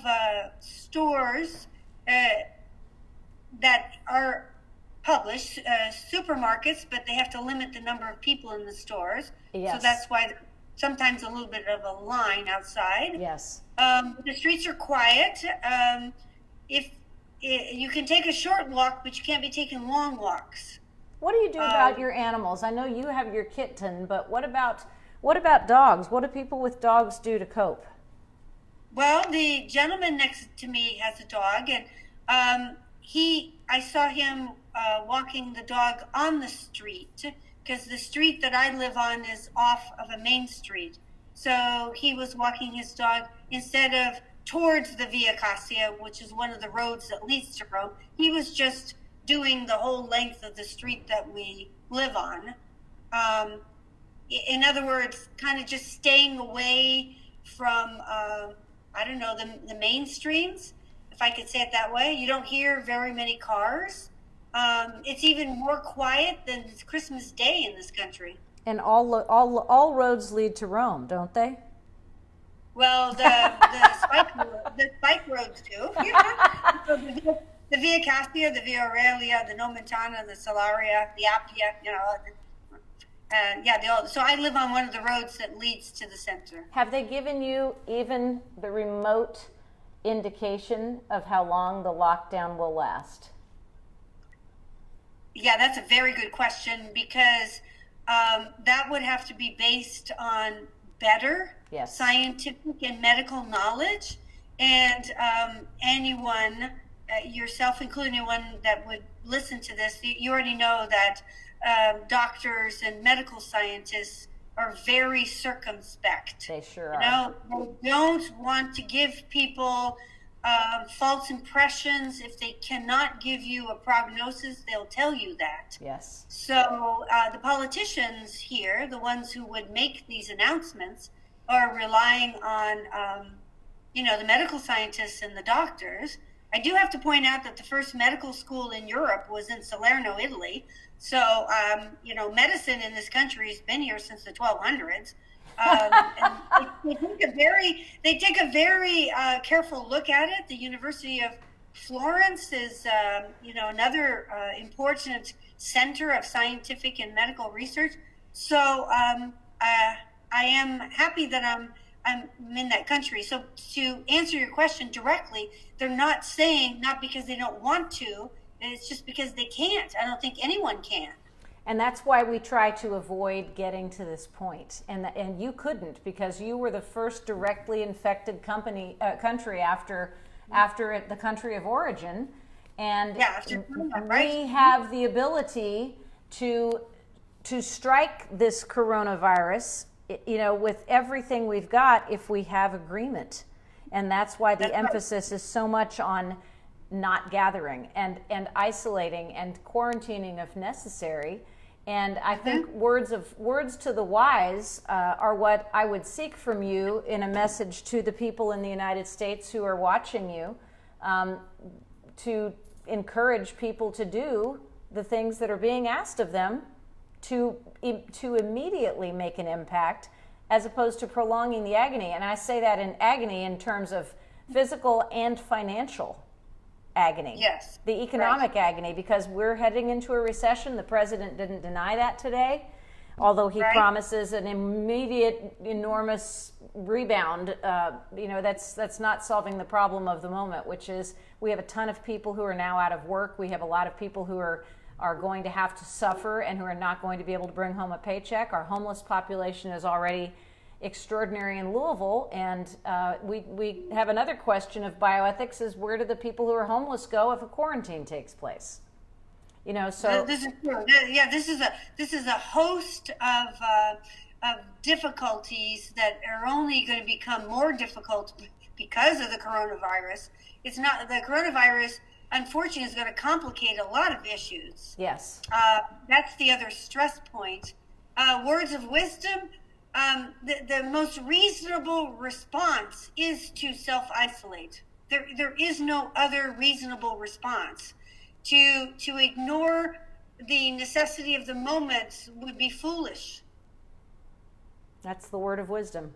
stores that are published, supermarkets, but they have to limit the number of people in the stores. Yes. So that's why sometimes a little bit of a line outside. Yes. The streets are quiet. You can take a short walk, but you can't be taking long walks. What do you do about your animals? I know you have your kitten, but what about dogs? What do people with dogs do to cope? Well, the gentleman next to me has a dog, and I saw him walking the dog on the street, because the street that I live on is off of a main street, So he was walking his dog instead of towards the Via Cassia, which is one of the roads that leads to Rome. He was just doing the whole length of the street that we live on. In other words, kind of just staying away from, I don't know, the mainstreams, if I could say it that way. You don't hear very many cars. It's even more quiet than Christmas Day in this country. And all roads lead to Rome, don't they? Well, the spike roads do. Yeah. So the Via Cassia, the Via Aurelia, the Nomentana, the Salaria, the Appia, so I live on one of the roads that leads to the center. Have they given you even the remote indication of how long the lockdown will last? Yeah, that's a very good question, because that would have to be based on better scientific and medical knowledge. And anyone, yourself including anyone that would listen to this, you already know that doctors and medical scientists are very circumspect. They sure are. They don't want to give people false impressions. If they cannot give you a prognosis, they'll tell you that. Yes. So the politicians here, the ones who would make these announcements, are relying on, the medical scientists and the doctors. I do have to point out that the first medical school in Europe was in Salerno, Italy. So, medicine in this country has been here since the 1200s. And they take a very careful look at it. The University of Florence is, another important center of scientific and medical research. So I am happy that I'm in that country. So to answer your question directly, they're not saying not because they don't want to, it's just because they can't. I don't think anyone can. And that's why we try to avoid getting to this point. And you couldn't, because you were the first directly infected country after the country of origin. And we have the ability to strike this coronavirus, with everything we've got, if we have agreement. And that's why the emphasis is so much on not gathering and isolating and quarantining if necessary. And I think words to the wise are what I would seek from you in a message to the people in the United States who are watching you, to encourage people to do the things that are being asked of them to immediately make an impact, as opposed to prolonging the agony. And I say that in agony in terms of physical and financial agony. Yes. The economic agony, because we're heading into a recession. The president didn't deny that today, although he promises an immediate, enormous rebound. That's not solving the problem of the moment, which is we have a ton of people who are now out of work. We have a lot of people who are going to have to suffer and who are not going to be able to bring home a paycheck. Our homeless population is already extraordinary in Louisville, and we have another question of bioethics: is where do the people who are homeless go if a quarantine takes place? So this is true. Yeah, this is a host of difficulties that are only going to become more difficult because of the coronavirus. It's not the coronavirus. Unfortunately, is going to complicate a lot of issues. Yes. That's the other stress point. Words of wisdom. The most reasonable response is to self-isolate. There is no other reasonable response. To ignore the necessity of the moment would be foolish. That's the word of wisdom.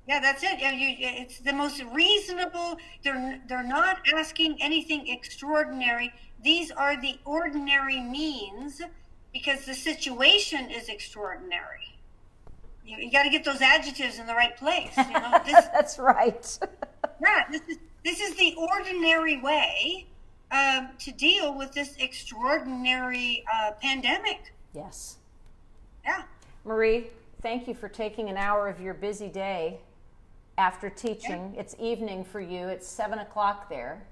Yeah, that's it. It's the most reasonable. They're not asking anything extraordinary. These are the ordinary means, because the situation is extraordinary. You got to get those adjectives in the right place. That's right. Yeah, this is the ordinary way to deal with this extraordinary pandemic. Yes. Yeah. Marie, thank you for taking an hour of your busy day after teaching. It's evening for you. It's 7:00 there.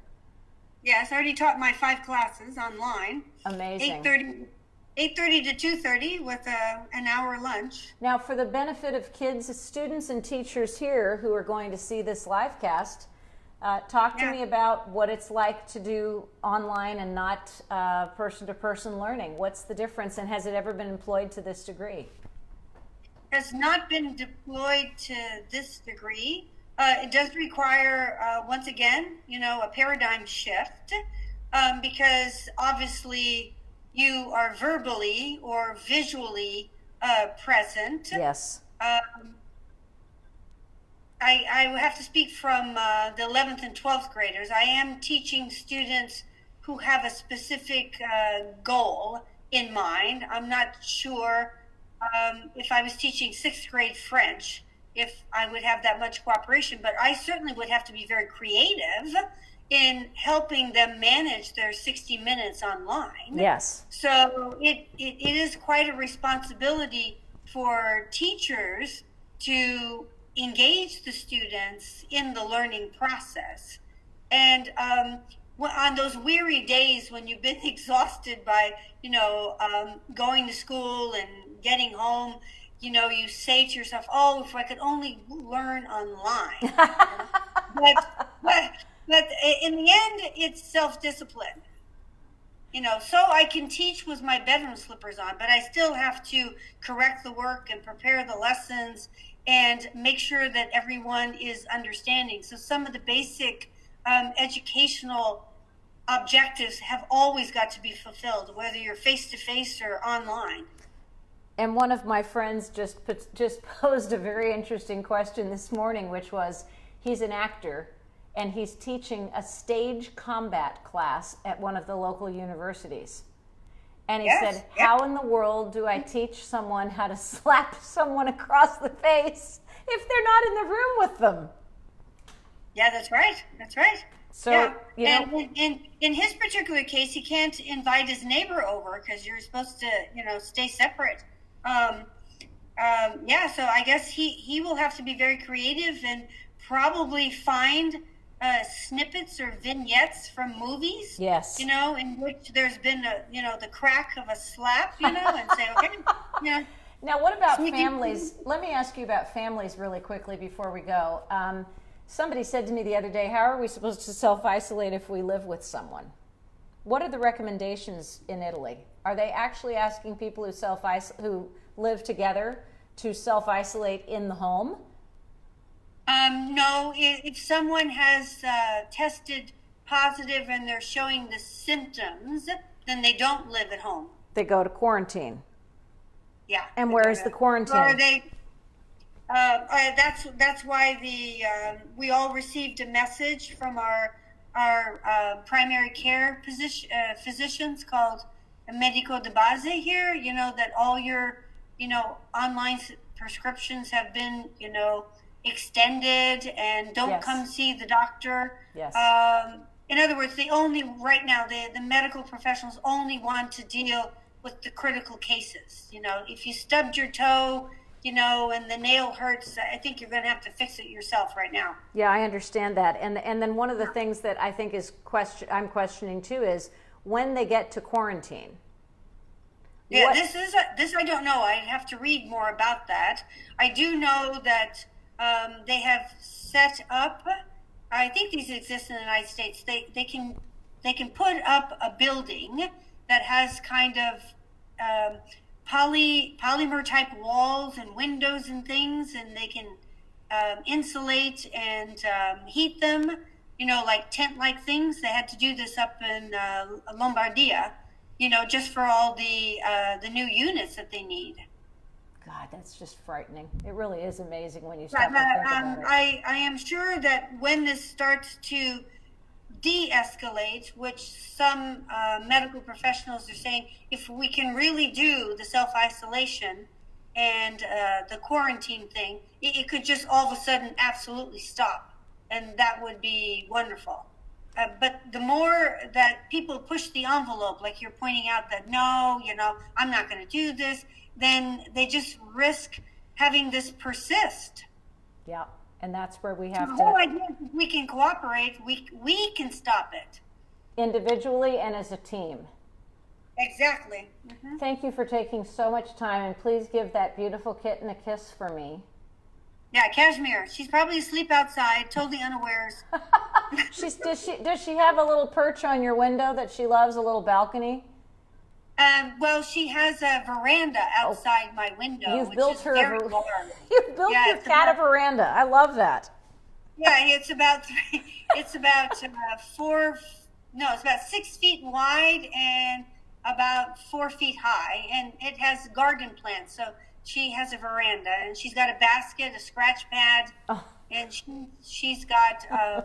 Yes, I already taught my 5 classes online. Amazing. 8:30 to 2:30 with an hour lunch. Now, for the benefit of kids, students, and teachers here who are going to see this live cast, talk to me about what it's like to do online and not person-to-person learning. What's the difference, and has it ever been employed to this degree? Has not been deployed to this degree. It does require, once again, a paradigm shift, because obviously you are verbally or visually present. Yes. I have to speak from the 11th and 12th graders. I am teaching students who have a specific goal in mind. I'm not sure if I was teaching 6th grade French, if I would have that much cooperation, but I certainly would have to be very creative in helping them manage their 60 minutes online. Yes. So it is quite a responsibility for teachers to engage the students in the learning process. And on those weary days when you've been exhausted by, going to school and getting home, you say to yourself, oh, if I could only learn online. but in the end, it's self-discipline. So I can teach with my bedroom slippers on, but I still have to correct the work and prepare the lessons and make sure that everyone is understanding. So some of the basic educational objectives have always got to be fulfilled, whether you're face-to-face or online. And one of my friends just posed a very interesting question this morning, which was, he's an actor and he's teaching a stage combat class at one of the local universities. And he said, how in the world do I teach someone how to slap someone across the face if they're not in the room with them? Yeah, that's right. That's right. So, and in his particular case, he can't invite his neighbor over because you're supposed to, stay separate. So I guess he will have to be very creative and probably find snippets or vignettes from movies. Yes. In which there's been the crack of a slap, and say, okay, Now, what about families? Let me ask you about families really quickly before we go. Somebody said to me the other day, how are we supposed to self-isolate if we live with someone? What are the recommendations in Italy? Are they actually asking people who live together to self-isolate in the home? No, if someone has tested positive and they're showing the symptoms, then they don't live at home. They go to quarantine. Yeah. And where is the quarantine? Or they. That's why we all received a message from our primary care physicians called Medico de Base here. That all your online prescriptions have been extended and don't come see the doctor. Yes. In other words, right now the medical professionals only want to deal with the critical cases. If you stubbed your toe, and the nail hurts, I think you're going to have to fix it yourself right now. Yeah, I understand that. And then one of the things that I think I'm questioning too is when they get to quarantine. Yeah, this I don't know. I have to read more about that. I do know that they have set up. I think these exist in the United States. They can put up a building that has kind of polymer type walls and windows and things, and they can insulate and heat them. Like tent-like things. They had to do this up in Lombardia. Just for all the new units that they need. God, that's just frightening. It really is amazing when you stop to think about it. I am sure that when this starts to de-escalate, which some medical professionals are saying, if we can really do the self-isolation and the quarantine thing, it could just all of a sudden absolutely stop. And that would be wonderful. But the more that people push the envelope, like you're pointing out that, no, I'm not going to do this, then they just risk having this persist. Yeah, and that's where we have The whole idea is if we can cooperate, we can stop it. Individually and as a team. Exactly. Thank you for taking so much time, and please give that beautiful kitten a kiss for me. Yeah, Kashmir. She's probably asleep outside, totally unawares. Does she have a little perch on your window that she loves, a little balcony? Well, she has a veranda outside my window, You've which built is her very a large. You've built Yeah, your it's cat about- a veranda. I love that. Yeah, it's about it's about it's about 6 feet wide and about 4 feet high, and it has garden plants. So she has a veranda, and she's got a basket, a scratch pad, Oh. and she's got a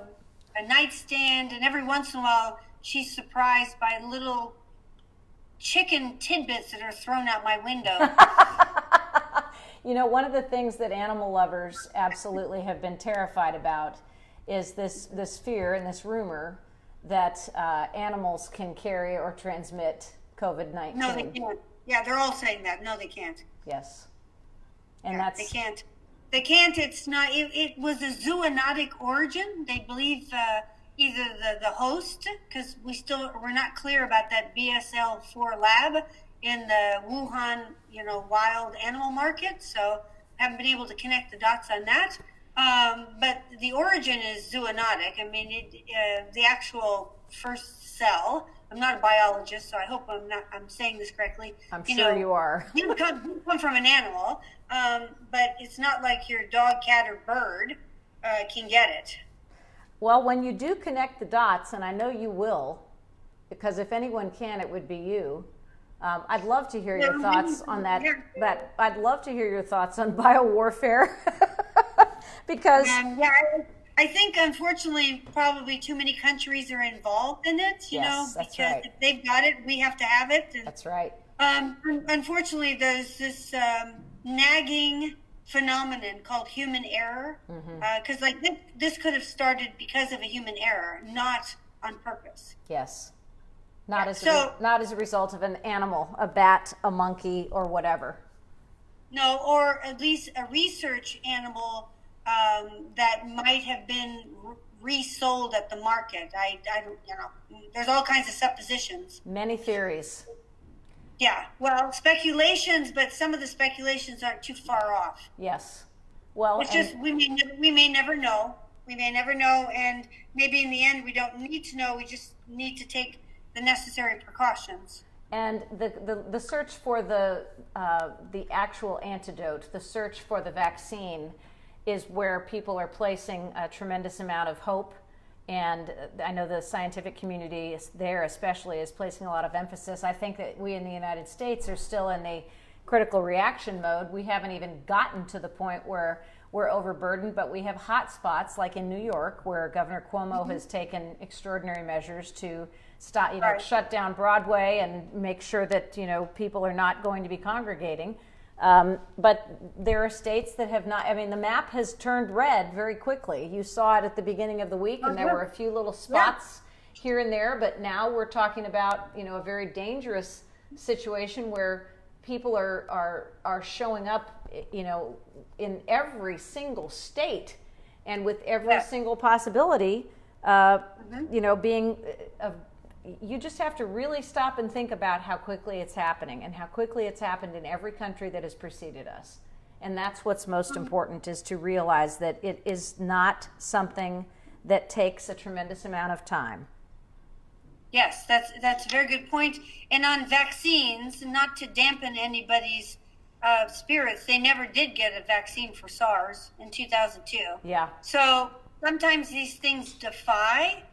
nightstand, and every once in a while she's surprised by little chicken tidbits that are thrown out my window. You know, one of the things that animal lovers absolutely have been terrified about is this fear and this rumor that animals can carry or transmit COVID-19. No, they can't. Yeah, they're all saying that. No, they can't. Yes. And Yeah, that's... they can't. They can't. It's not. It was a zoonotic origin. They believe either the host, because we're not clear about that BSL-4 lab in the Wuhan, wild animal market. So haven't been able to connect the dots on that. But the origin is zoonotic. I mean, the actual first cell. I'm not a biologist, so I hope I'm saying this correctly. I'm sure you are. Didn't come from an animal, but it's not like your dog, cat, or bird can get it. Well, when you do connect the dots, and I know you will, because if anyone can, it would be you. I'd love to hear your thoughts on that. I'd love to hear your thoughts on biowarfare, because I think unfortunately probably too many countries are involved in it. Yes, that's because right. if they've got it, we have to have it. And, that's right. unfortunately, there's this nagging phenomenon called human error, because this could have started because of a human error, not on purpose. Yes. Not as a result of an animal, a bat, a monkey, or whatever. No, or at least a research animal that might have been resold at the market. I there's all kinds of suppositions. Many theories. Yeah, well, speculations, but some of the speculations aren't too far off. Yes. Well, it's just we may never know. We may never know, and maybe in the end we don't need to know. We just need to take the necessary precautions. And the search for the actual antidote, the search for the vaccine, is where people are placing a tremendous amount of hope. And I know the scientific community there especially is placing a lot of emphasis. I think that we in the United States are still in the critical reaction mode. We haven't even gotten to the point where we're overburdened, but we have hot spots like in New York, where Governor Cuomo has taken extraordinary measures to stop, shut down Broadway and make sure that people are not going to be congregating. But there are states that have not. I mean, the map has turned red very quickly. You saw it at the beginning of the week, and there were a few little spots here and there. But now we're talking about a very dangerous situation where people are showing up, in every single state, and with every single possibility, being. You just have to really stop and think about how quickly it's happening, and how quickly it's happened in every country that has preceded us. And that's what's most important, is to realize that it is not something that takes a tremendous amount of time. Yes, that's a very good point. And on vaccines, not to dampen anybody's spirits, they never did get a vaccine for SARS in 2002. Yeah. So sometimes these things defy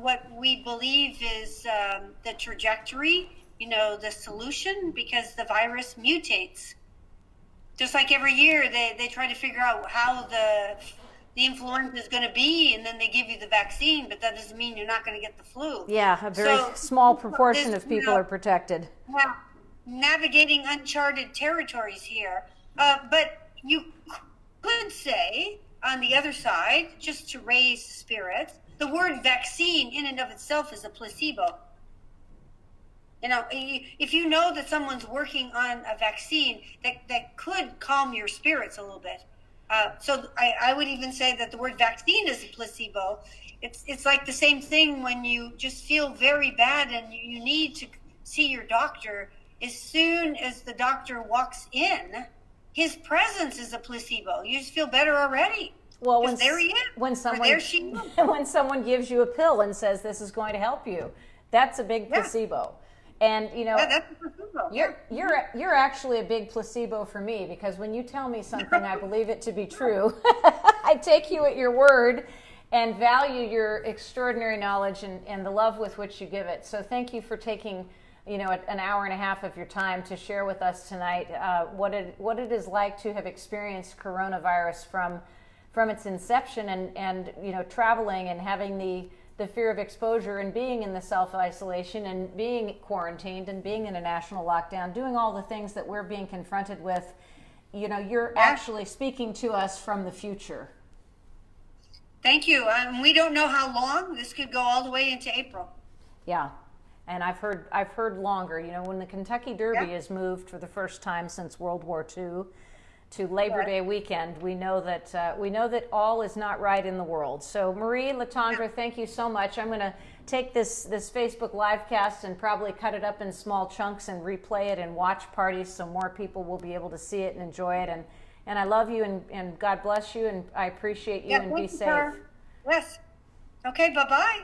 what we believe is the trajectory, the solution, because the virus mutates. Just like every year, they try to figure out how the influenza is going to be, and then they give you the vaccine, but that doesn't mean you're not going to get the flu. Yeah, a very small proportion of people are protected. Yeah, navigating uncharted territories here. But you could say, on the other side, just to raise spirits, the word vaccine in and of itself is a placebo. If you know that someone's working on a vaccine, that could calm your spirits a little bit. So I would even say that the word vaccine is a placebo. It's like the same thing when you just feel very bad and you need to see your doctor, as soon as the doctor walks in, his presence is a placebo. You just feel better already. Well, there he is. When someone, or there she is. when someone gives you a pill and says this is going to help you, that's a big placebo. And you know, that's a placebo. you're actually a big placebo for me, because when you tell me something, I believe it to be true. I take you at your word and value your extraordinary knowledge and the love with which you give it. So thank you for taking, you know, an hour and a half of your time to share with us tonight what it is like to have experienced coronavirus from its inception, and you know, traveling and having the fear of exposure and being in the self-isolation and being quarantined and being in a national lockdown, doing all the things that we're being confronted with. You know, you're actually speaking to us from the future. Thank you. We don't know how long. This could go all the way into April. Yeah. And I've heard longer. You know, when the Kentucky Derby is moved for the first time since World War II to Labor Day weekend, we know that all is not right in the world. So Marie Letendre, thank you so much. I'm going to take this Facebook live cast and probably cut it up in small chunks and replay it in watch parties so more people will be able to see it and enjoy it. And I love you, and God bless you, and I appreciate you, and be safe. Yes. Okay, bye-bye.